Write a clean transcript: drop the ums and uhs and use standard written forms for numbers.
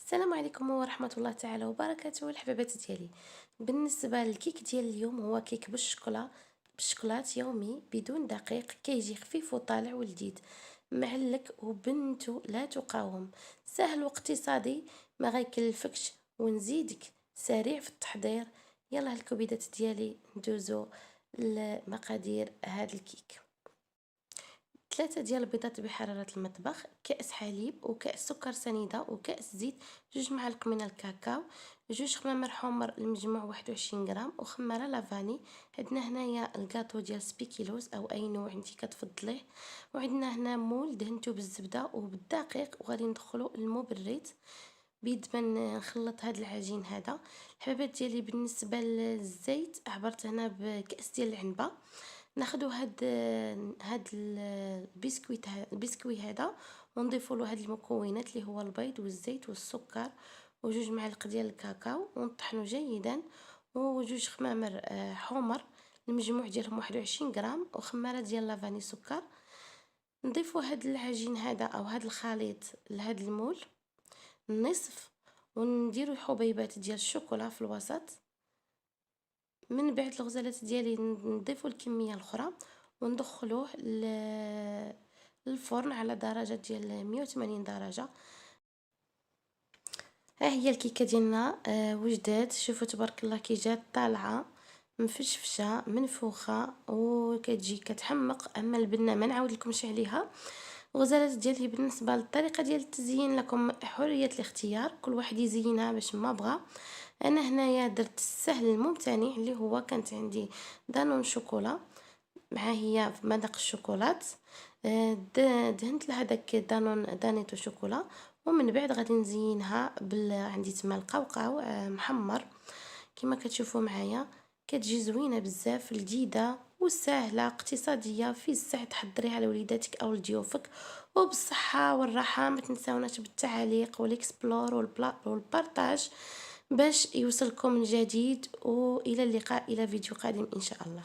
السلام عليكم ورحمة الله تعالى وبركاته الحبابات ديالي. بالنسبة للكيك ديال اليوم هو كيك بالشكلاط يومي بدون دقيق، كيجي خفيف وطالع ولذيذ معلك وبنته لا تقاوم، سهل واقتصادي ما غيكلفكش ونزيدك سريع في التحضير. يلا الكبيدات ديالي ندوزو لمقادير هذا الكيك. 3 ديال البيضات بحرارة المطبخ، كأس حليب وكأس سكر سنيدة وكأس زيت، 2 معالق من الكاكاو، 2 خمامر حمر المجموع 21 غرام، وخمارة لافاني. عندنا هنايا الكاطو ديال سبيكيلوز او اي نوع انتي كتفضليه، وعندنا هنا مول دهنتو بالزبده وبالدقيق، وغادي ندخلو المبرد بيد ما نخلط هذا العجين هذا. الحبابات ديالي بالنسبه للزيت عبرت هنا بكأس ديال العنبه. ناخدو هاد البسكويت هذا ونضيفوا له هاد المكونات اللي هو البيض والزيت والسكر وجوج معالق ديال الكاكاو، ونطحنوا جيدا، وجوج خمامر حمر المجموع ديالهم 21 غرام، وخماره ديال لافاني سكر. نضيفوا هاد العجين هذا او هاد الخليط لهاد المول النصف، ونديروا حبيبات ديال الشوكولا في الوسط. من بعد الغزالات ديالي نضيفوا الكميه الاخرى وندخلوه للفرن على درجه ديال 180 درجه. ها هي الكيكه ديالنا وجدات، شوفوا تبارك الله كي جات طالعه مفشفشه منفوخه وكتجي كتحمق. اما البنه ما نعاود لكمش عليها. الغزالات ديالي بالنسبه للطريقه ديال التزيين لكم حريه الاختيار، كل واحد يزينها باش ما بغى. انا هنايا درت السهل الممتنع اللي هو كانت عندي دانون شوكولا مع هي في مذاق الشوكولات، دهنت لها داك دانون دانيتو شوكولا، ومن بعد غادي نزينها عندي تما القوقاو محمر كما كتشوفوا معايا. كتجي زوينه بزاف، لذيذه وسهله اقتصاديه، في الساعه تحضريها لوليداتك او لضيوفك وبالصحه والراحه. ما تنساوناش بالتعليق والاكسبلور والبارطاج باش يوصلكم الجديد، والى اللقاء الى فيديو قادم ان شاء الله.